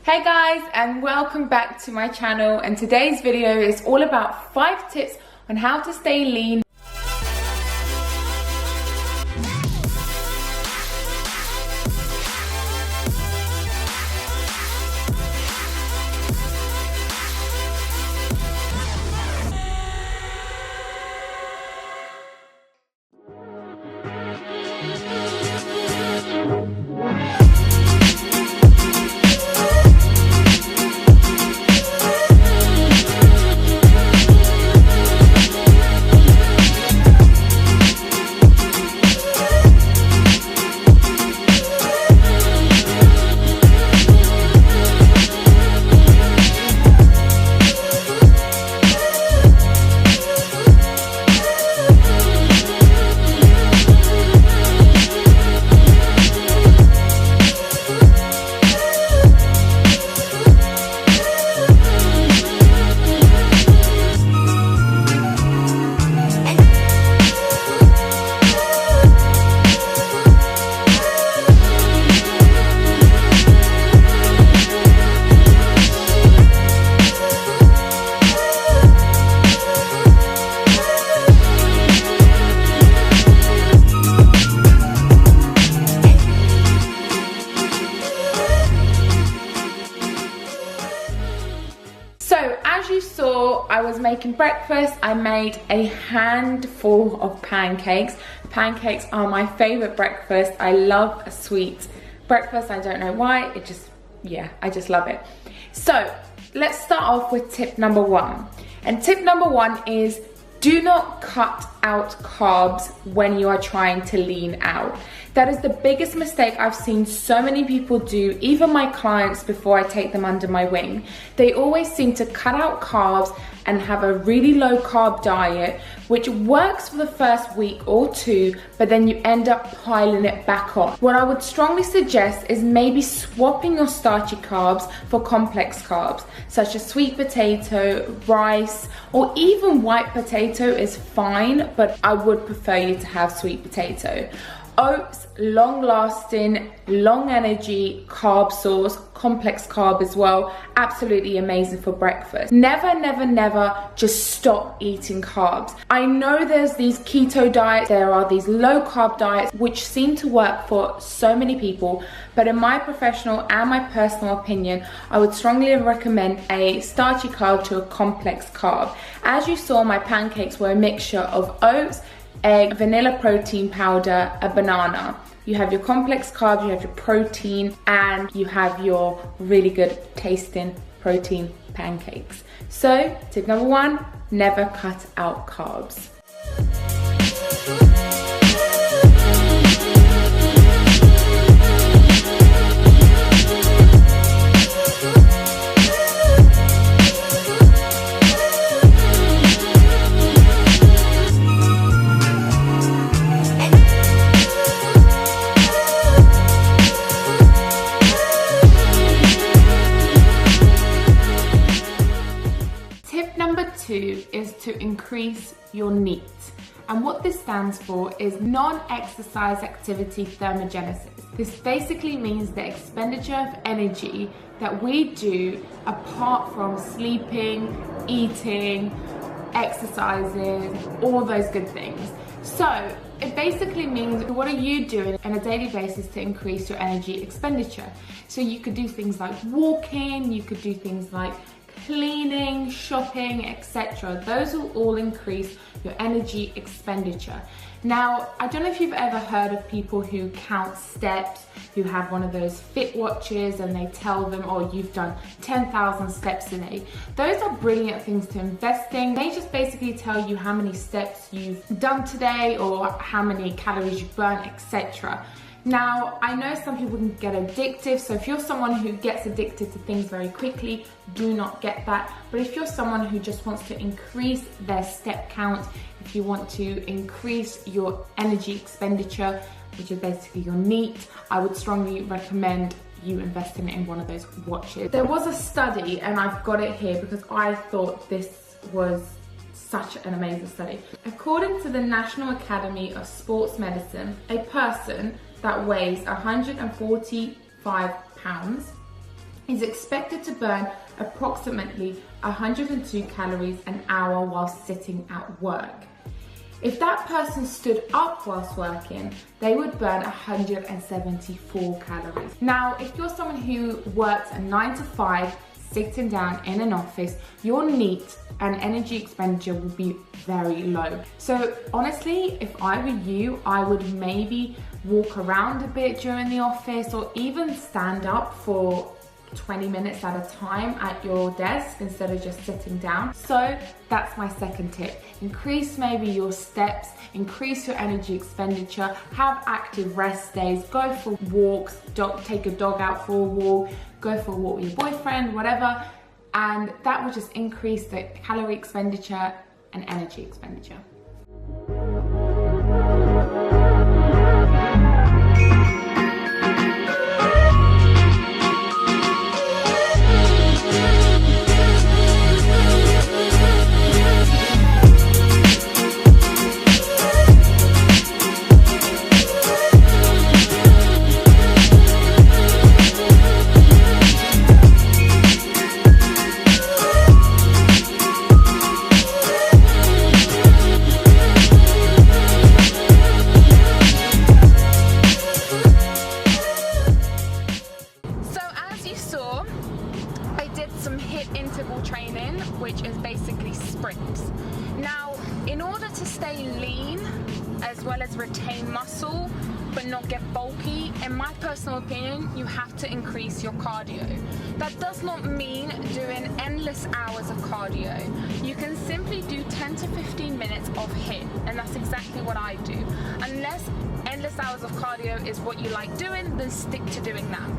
Hey guys, and welcome back to my channel, and today's video is all about 5 tips on how to stay lean. So as you saw, I was making breakfast. I made a handful of pancakes. Pancakes are my favorite breakfast. I love a sweet breakfast. I don't know why, I just love it. So let's start off with tip number 1. And tip number 1 is do not cut out carbs when you are trying to lean out. That is the biggest mistake I've seen so many people do, even my clients before I take them under my wing. They always seem to cut out carbs and have a really low carb diet, which works for the first week or 2, but then you end up piling it back on. What I would strongly suggest is maybe swapping your starchy carbs for complex carbs, such as sweet potato, rice, or even white potato is fine, but I would prefer you to have sweet potato. Oats, long lasting, long energy carb source, complex carb as well, absolutely amazing for breakfast. Never, never, never just stop eating carbs. I know there's these keto diets, there are these low carb diets which seem to work for so many people, but in my professional and my personal opinion, I would strongly recommend a starchy carb to a complex carb. As you saw, my pancakes were a mixture of oats, egg, vanilla protein powder, a banana. You have your complex carbs, you have your protein, and you have your really good tasting protein pancakes. So tip number 1, never cut out carbs. Number 2 is to increase your NEAT. And what this stands for is non-exercise activity thermogenesis. This basically means the expenditure of energy that we do apart from sleeping, eating, exercises, all those good things. So it basically means what are you doing on a daily basis to increase your energy expenditure. So you could do things like walking, you could do things like cleaning, shopping, etc. Those will all increase your energy expenditure. Now, I don't know if you've ever heard of people who count steps, who have one of those fit watches and they tell them, oh, you've done 10,000 steps a day. Those are brilliant things to invest in. They just basically tell you how many steps you've done today or how many calories you've burned, etc. Now, I know some people can get addictive, so if you're someone who gets addicted to things very quickly, do not get that. But if you're someone who just wants to increase their step count, if you want to increase your energy expenditure, which is basically your NEAT, I would strongly recommend you investing in one of those watches. There was a study, and I've got it here because I thought this was such an amazing study. According to the National Academy of Sports Medicine, a person that weighs 145 pounds is expected to burn approximately 102 calories an hour while sitting at work. If that person stood up whilst working, they would burn 174 calories. Now, if you're someone who works a 9 to 5, sitting down in an office, your NEAT and energy expenditure will be very low. So honestly, if I were you, I would maybe walk around a bit during the office, or even stand up for 20 minutes at a time at your desk instead of just sitting down. So that's my second tip. Increase maybe your steps, increase your energy expenditure, have active rest days, go for walks, take a dog out for a walk, go for a walk with your boyfriend, whatever, and that will just increase the calorie expenditure and energy expenditure. Some HIIT interval training, which is basically sprints. Now, in order to stay lean as well as retain muscle but not get bulky, in my personal opinion, you have to increase your cardio. That does not mean doing endless hours of cardio. You can simply do 10 to 15 minutes of HIIT, and that's exactly what I do. Unless endless hours of cardio is what you like doing, then stick to doing that.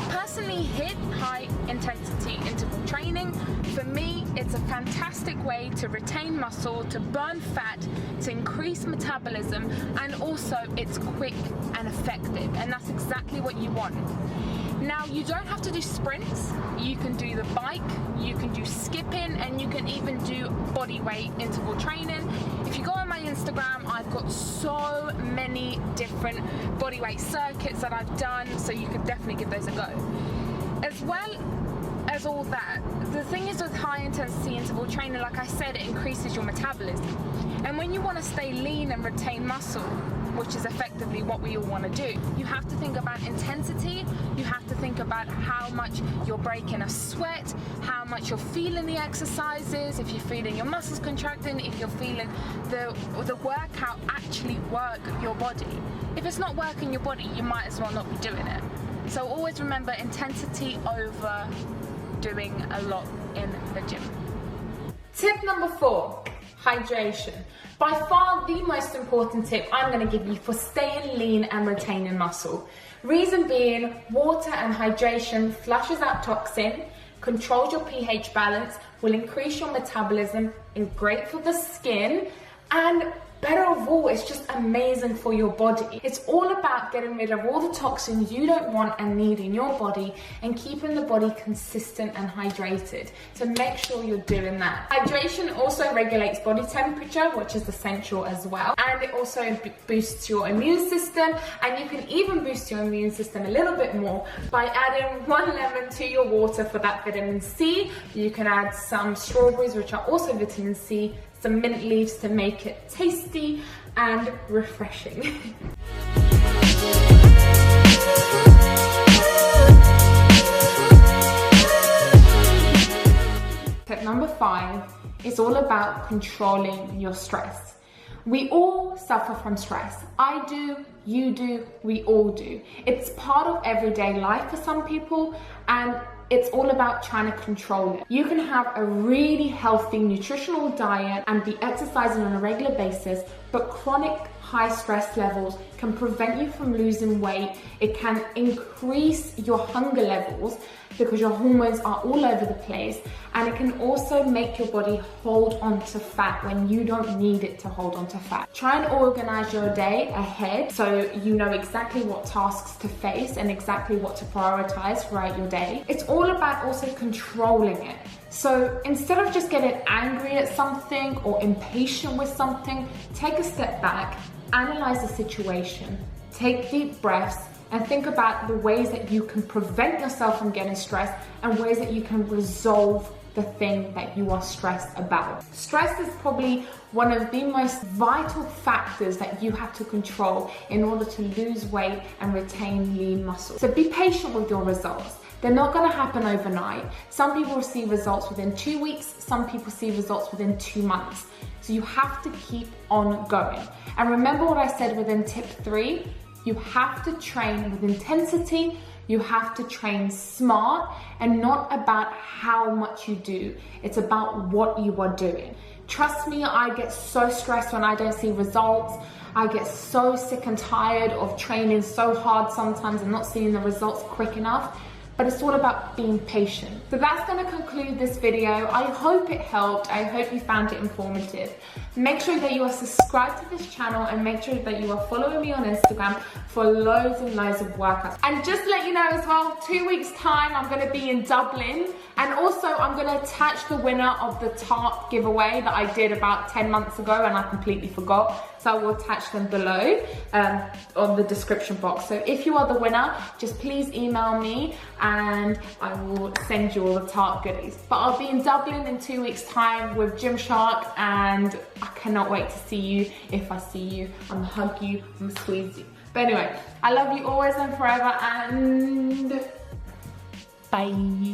Personally, HIIT, high intensity interval training, for me, it's a fantastic way to retain muscle, to burn fat, to increase metabolism, and also it's quick and effective, and that's exactly what you want. Now, you don't have to do sprints. You can do the bike, you can do skipping, and you can even do body weight interval training. If you go on my Instagram, I've got so many different body weight circuits that I've done, so you could definitely give those a go. As well as all that, the thing is with high intensity interval training, like I said, it increases your metabolism. And when you want to stay lean and retain muscle, which is effectively what we all want to do, you have to think about intensity, you have to think about how much you're breaking a sweat, how much you're feeling the exercises, if you're feeling your muscles contracting, if you're feeling the workout actually work your body. If it's not working your body, you might as well not be doing it. So always remember intensity over doing a lot in the gym. Tip number 4, hydration. By far the most important tip I'm going to give you for staying lean and retaining muscle. Reason being, water and hydration flushes out toxin, controls your pH balance, will increase your metabolism, is great for the skin, and better of all, it's just amazing for your body. It's all about getting rid of all the toxins you don't want and need in your body and keeping the body consistent and hydrated. So make sure you're doing that. Hydration also regulates body temperature, which is essential as well. And it also boosts your immune system, and you can even boost your immune system a little bit more by adding 1 lemon to your water for that vitamin C. You can add some strawberries, which are also vitamin C, some mint leaves to make it tasty and refreshing. Tip number 5 is all about controlling your stress. We all suffer from stress. I do, you do, we all do. It's part of everyday life for some people, and it's all about trying to control it. You can have a really healthy nutritional diet and be exercising on a regular basis, but chronic high stress levels can prevent you from losing weight. It can increase your hunger levels because your hormones are all over the place, and it can also make your body hold on to fat when you don't need it to hold on to fat. Try and organize your day ahead so you know exactly what tasks to face and exactly what to prioritize throughout your day. It's all about also controlling it. So instead of just getting angry at something or impatient with something, take a step back, analyze the situation, take deep breaths, and think about the ways that you can prevent yourself from getting stressed and ways that you can resolve the thing that you are stressed about. Stress is probably one of the most vital factors that you have to control in order to lose weight and retain lean muscle. So be patient with your results. They're not gonna happen overnight. Some people see results within 2 weeks, some people see results within 2 months. So you have to keep on going. And remember what I said within tip 3, you have to train with intensity, you have to train smart, and not about how much you do. It's about what you are doing. Trust me, I get so stressed when I don't see results. I get so sick and tired of training so hard sometimes and not seeing the results quick enough. But it's all about being patient. So that's gonna conclude this video. I hope it helped. I hope you found it informative. Make sure that you are subscribed to this channel and make sure that you are following me on Instagram for loads and loads of workouts. And just to let you know as well, 2 weeks time, I'm gonna be in Dublin. And also I'm gonna attach the winner of the tart giveaway that I did about 10 months ago and I completely forgot. So I will attach them below on the description box. So if you are the winner, just please email me and I will send you all the tart goodies. But I'll be in Dublin in 2 weeks time with Gymshark, and I cannot wait to see you. If I see you, I'm gonna hug you, I'm gonna squeeze you. But anyway, I love you always and forever, and bye.